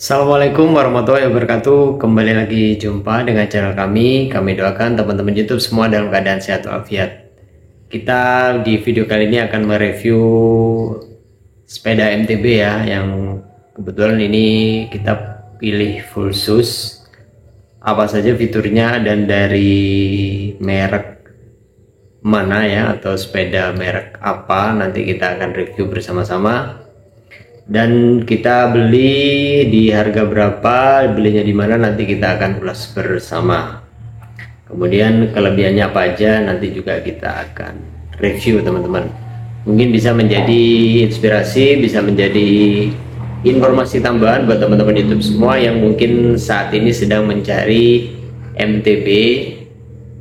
Assalamualaikum warahmatullahi wabarakatuh. Kembali lagi jumpa dengan channel kami. Kami doakan teman-teman YouTube semua dalam keadaan sehat walafiat. Kita di video kali ini akan mereview sepeda MTB ya, yang kebetulan ini kita pilih full sus. Apa saja fiturnya dan dari merek mana ya, atau sepeda merek apa, nanti kita akan review bersama-sama. Dan kita beli di harga berapa, belinya di mana, nanti kita akan ulas bersama. Kemudian kelebihannya apa aja nanti juga kita akan review teman-teman. Mungkin bisa menjadi inspirasi, bisa menjadi informasi tambahan buat teman-teman YouTube semua yang mungkin saat ini sedang mencari MTB,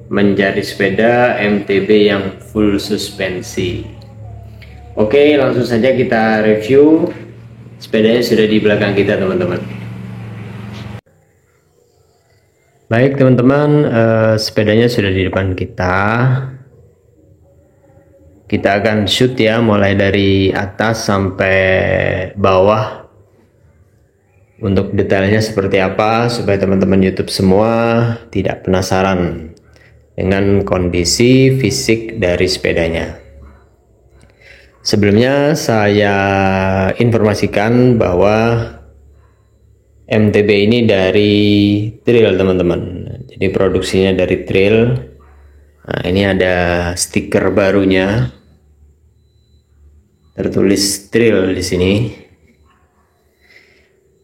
mencari sepeda MTB yang full suspensi. Oke, langsung saja kita review. Sepedanya sudah di belakang kita teman-teman. Baik teman-teman, sepedanya sudah di depan kita. Kita akan shoot ya, mulai dari atas sampai bawah. Untuk detailnya seperti apa, supaya teman-teman YouTube semua tidak penasaran dengan kondisi fisik dari sepedanya. Sebelumnya saya informasikan bahwa MTB ini dari Trail teman-teman. Jadi produksinya dari Trail. Nah, ini ada stiker barunya, tertulis Trail di sini.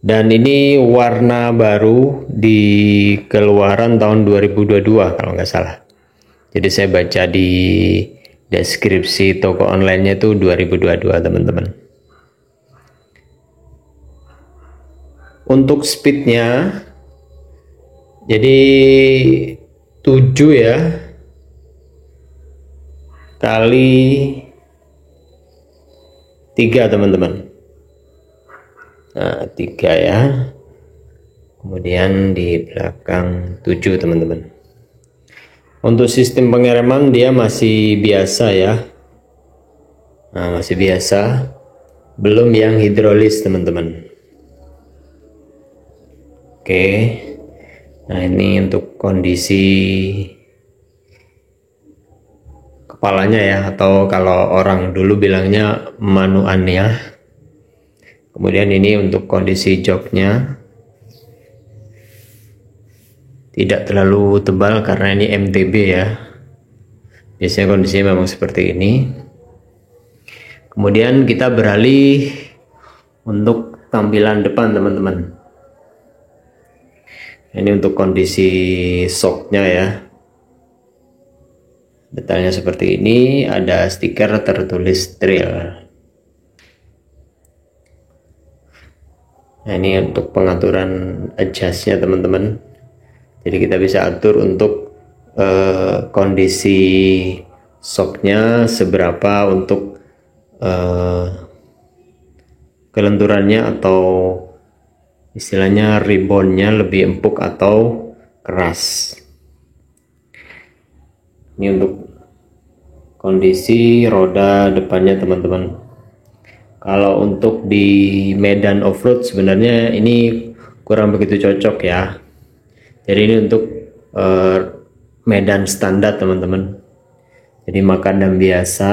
Dan ini warna baru di keluaran tahun 2022 kalau nggak salah. Jadi saya baca di deskripsi toko online-nya itu 2022 teman-teman. Untuk speednya jadi 7 ya kali 3 teman-teman. Nah 3 ya, kemudian di belakang 7 teman-teman. Untuk sistem pengereman dia masih biasa ya. Nah, masih biasa, belum yang hidrolis teman-teman. Oke. Nah, ini untuk kondisi kepalanya ya, atau kalau orang dulu bilangnya manuan ya. Kemudian ini untuk kondisi joknya. Tidak terlalu tebal karena ini MTB ya. Biasanya kondisinya memang seperti ini. Kemudian kita beralih untuk tampilan depan teman-teman. Ini untuk kondisi shocknya ya. Detailnya seperti ini, ada stiker tertulis Trail. Nah, ini untuk pengaturan adjustnya teman-teman. Jadi kita bisa atur untuk kondisi shocknya seberapa, untuk kelenturannya atau istilahnya reboundnya lebih empuk atau keras. Ini untuk kondisi roda depannya teman-teman. Kalau untuk di medan off-road sebenarnya ini kurang begitu cocok ya. Jadi ini untuk medan standar teman-teman. Jadi makadam biasa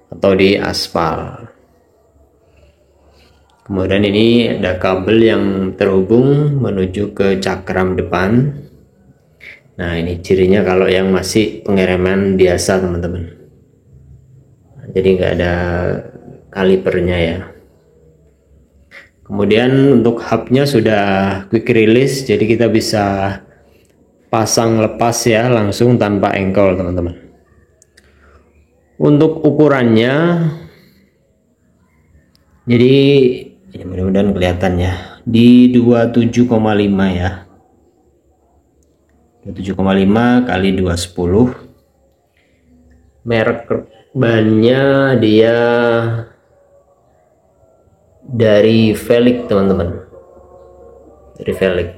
atau di aspal. Kemudian ini ada kabel yang terhubung menuju ke cakram depan. Nah ini cirinya kalau yang masih pengereman biasa teman-teman. Jadi nggak ada kalipernya ya. Kemudian untuk hubnya sudah quick release, jadi kita bisa pasang lepas ya langsung tanpa engkol teman-teman. Untuk ukurannya, jadi ini mudah-mudahan kelihatan ya, di 27,5 ya, 27,5 kali 210. Merek bannya dia dari Velik teman-teman, dari Velik.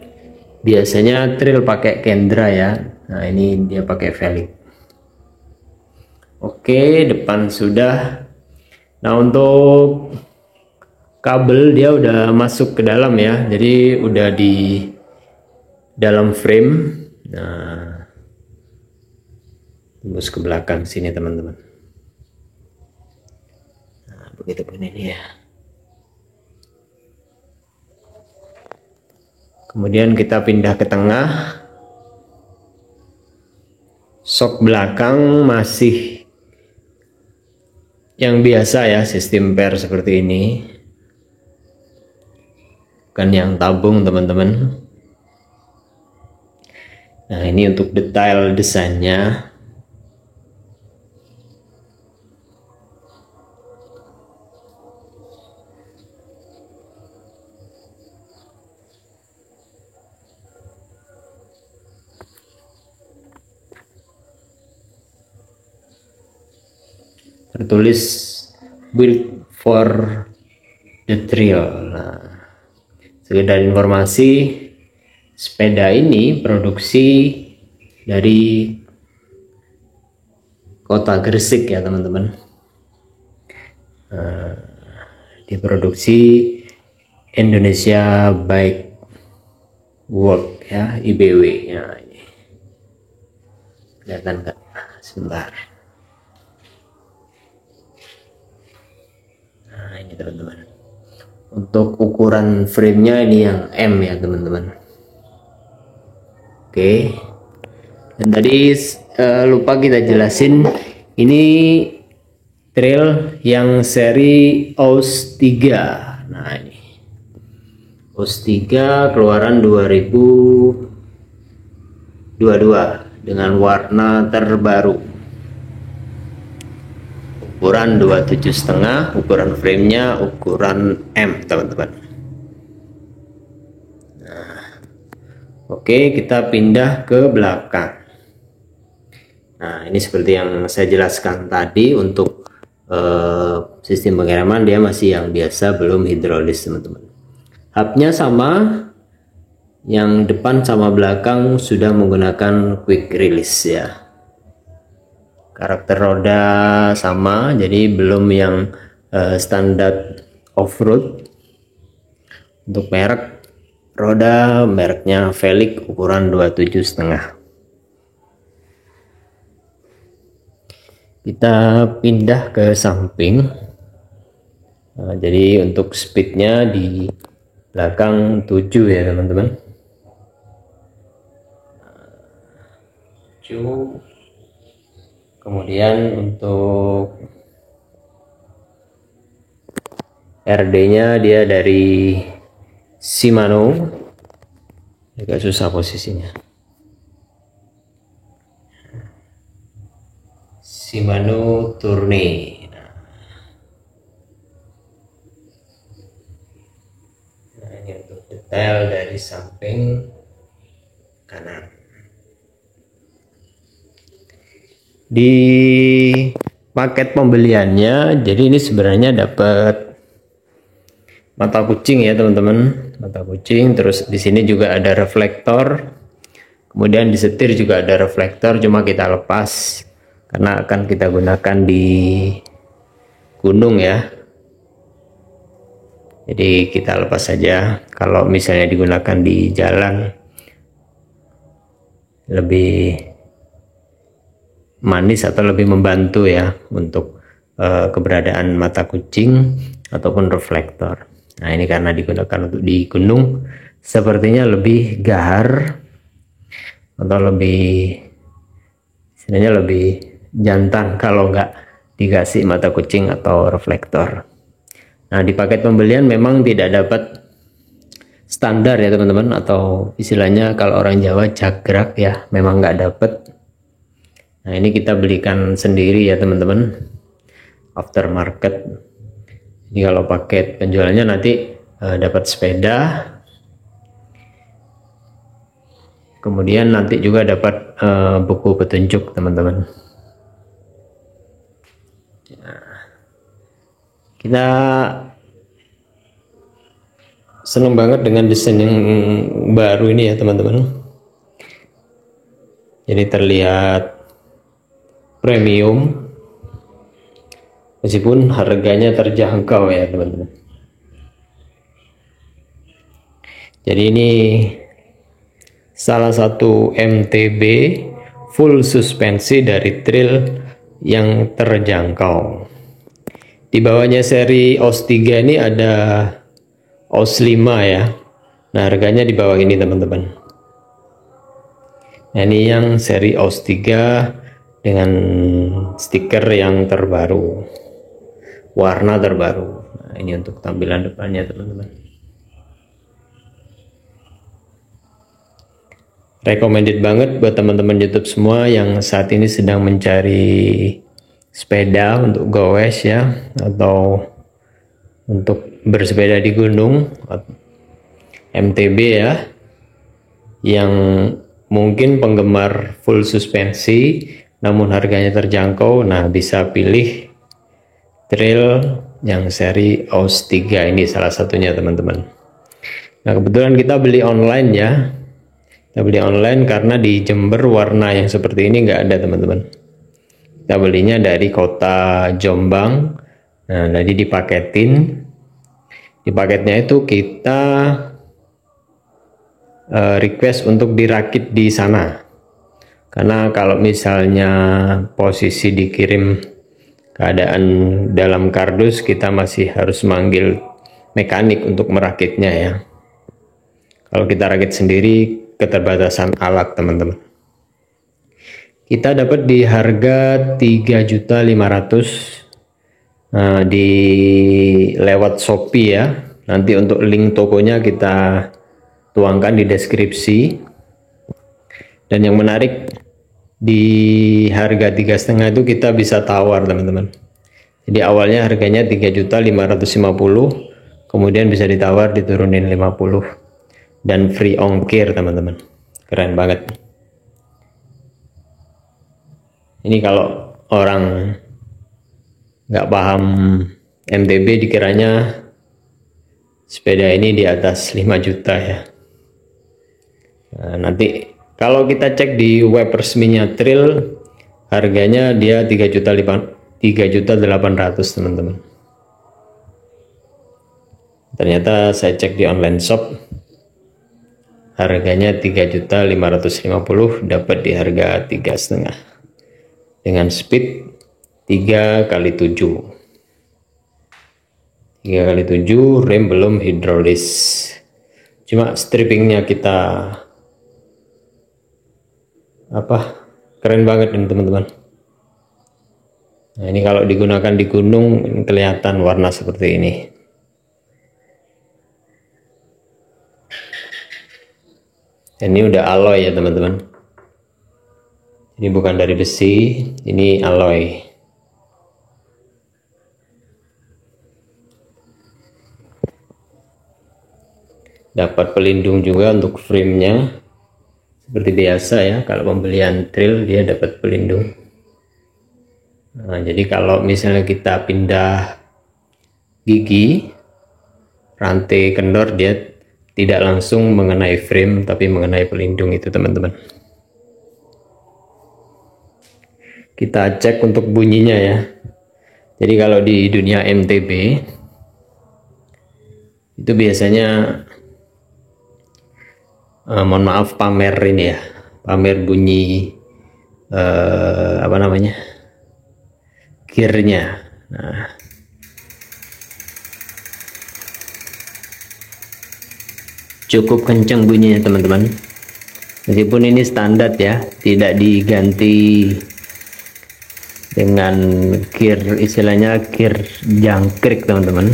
Biasanya Trail pakai Kendra ya. Nah ini dia pakai Velik. Oke, depan sudah. Nah untuk kabel dia udah masuk ke dalam ya, jadi udah di dalam frame. Nah, tembus ke belakang sini teman-teman. Nah, begitu pun ini ya. Kemudian kita pindah ke tengah. Sok belakang masih yang biasa ya, sistem pair seperti ini, bukan yang tabung teman-teman. Nah, ini untuk detail desainnya. Tertulis build for the trail. Nah, sekedar informasi, sepeda ini produksi dari kota Gresik ya teman-teman. Nah, diproduksi Indonesia Bike Work ya, IBW ya. Ini kelihatan nggak? Sebentar. Nah, ini teman-teman. Untuk ukuran framenya ini yang M ya teman-teman. Oke. Dan tadi lupa kita jelasin, ini trail yang seri OS 3. Nah, ini OS 3 keluaran 2022 dengan warna terbaru. Ukuran 27,5, ukuran framenya ukuran M teman-teman. Nah, oke, kita pindah ke belakang. Nah, ini seperti yang saya jelaskan tadi, untuk sistem pengereman dia masih yang biasa, belum hidrolis teman-teman. Hubnya sama, yang depan sama belakang sudah menggunakan quick release ya. Karakter roda sama, jadi belum yang standar off-road. Untuk merek roda, mereknya Velik ukuran 27,5. Kita pindah ke samping. Nah, jadi untuk speednya di belakang 7 ya teman-teman. 7. Kemudian untuk RD-nya dia dari Shimano, agak susah posisinya. Shimano Tourney. Nah, ini untuk detail dari samping kanan. Di paket pembeliannya, jadi ini sebenarnya dapat mata kucing ya teman-teman, mata kucing. Terus di sini juga ada reflektor, kemudian di setir juga ada reflektor, cuma kita lepas karena akan kita gunakan di gunung ya. Jadi kita lepas saja. Kalau misalnya digunakan di jalan lebih manis atau lebih membantu ya untuk keberadaan mata kucing ataupun reflektor. Nah, ini karena digunakan untuk di gunung, sepertinya lebih gahar atau lebih, sebenarnya lebih jantan kalau nggak dikasih mata kucing atau reflektor. Nah, di paket pembelian memang tidak dapat standar ya teman-teman, atau istilahnya kalau orang Jawa jagrak ya, memang nggak dapat. Nah, ini kita belikan sendiri ya teman-teman, aftermarket. Jadi kalau paket penjualannya nanti dapat sepeda, kemudian nanti juga dapat buku petunjuk teman-teman. Nah, kita senang banget dengan desain yang baru ini ya teman-teman. Jadi terlihat premium meskipun harganya terjangkau ya teman-teman. Jadi ini salah satu MTB full suspensi dari trail yang terjangkau. Di bawahnya seri OS 3 ini ada OS 5 ya. Nah, harganya di bawah ini teman-teman. Nah, ini yang seri OS 3 dengan stiker yang terbaru, warna terbaru. Nah, ini untuk tampilan depannya teman-teman. Recommended banget buat teman-teman YouTube semua yang saat ini sedang mencari sepeda untuk goes ya, atau untuk bersepeda di gunung, MTB ya, yang mungkin penggemar full suspensi namun harganya terjangkau. Nah, bisa pilih trail yang seri OS 3 ini salah satunya teman-teman. Nah, kebetulan kita beli online ya. Kita beli online karena di Jember warna yang seperti ini nggak ada teman-teman. Kita belinya dari kota Jombang. Nah, jadi dipaketin. Di paketnya itu kita request untuk dirakit di sana. Karena kalau misalnya posisi dikirim keadaan dalam kardus, kita masih harus manggil mekanik untuk merakitnya ya. Kalau kita rakit sendiri, keterbatasan alat teman-teman. Kita dapat di harga 3.500.000 di lewat Shopee ya. Nanti untuk link tokonya kita tuangkan di deskripsi. Dan yang menarik, di harga 3,5 itu kita bisa tawar teman-teman. Jadi awalnya harganya 3.550.000, kemudian bisa ditawar diturunin 50. Dan free ongkir teman-teman. Keren banget. Ini kalau orang nggak paham MTB dikiranya sepeda ini di atas 5 juta ya. Nah, nanti kalau kita cek di web resminya Trail, harganya dia 3.800.000 teman-teman. Ternyata saya cek di online shop, harganya 3.550.000, dapat di harga 3,5 dengan speed 3x7. 3x7, rem belum hidrolis. Cuma strippingnya kita keren banget ini teman-teman. Nah, ini kalau digunakan di gunung kelihatan warna seperti ini. Ini udah alloy ya teman-teman. Ini bukan dari besi, ini alloy. Dapat pelindung juga untuk framenya. Seperti biasa ya, kalau pembelian trail dia dapat pelindung. Nah, jadi kalau misalnya kita pindah gigi, rantai kendor, dia tidak langsung mengenai frame tapi mengenai pelindung itu teman-teman. Kita cek untuk bunyinya ya. Jadi kalau di dunia MTB itu biasanya mohon maaf pamer ini ya, pamer bunyi gearnya. Nah, cukup kencang bunyinya teman-teman, meskipun ini standar ya, tidak diganti dengan gear, istilahnya gear jangkrik teman-teman.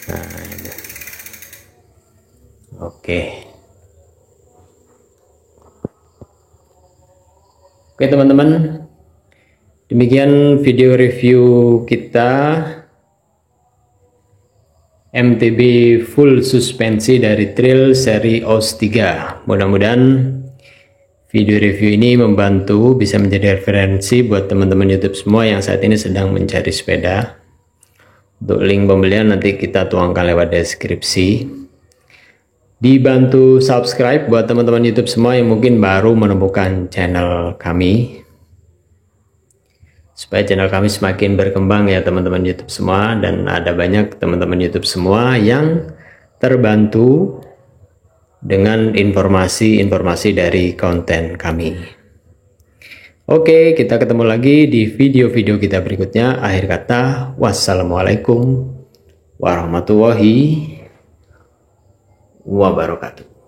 Nah, ini. Oke, teman-teman, demikian video review kita MTB full suspensi dari Trail seri OS 3. Mudah-mudahan video review ini membantu, bisa menjadi referensi buat teman-teman YouTube semua yang saat ini sedang mencari sepeda. Untuk link pembelian nanti kita tuangkan lewat deskripsi. Dibantu subscribe buat teman-teman YouTube semua yang mungkin baru menemukan channel kami, supaya channel kami semakin berkembang ya teman-teman YouTube semua. Dan ada banyak teman-teman YouTube semua yang terbantu dengan informasi-informasi dari konten kami. Oke, kita ketemu lagi di video-video kita berikutnya. Akhir kata, wassalamualaikum warahmatullahi wabarakatuh.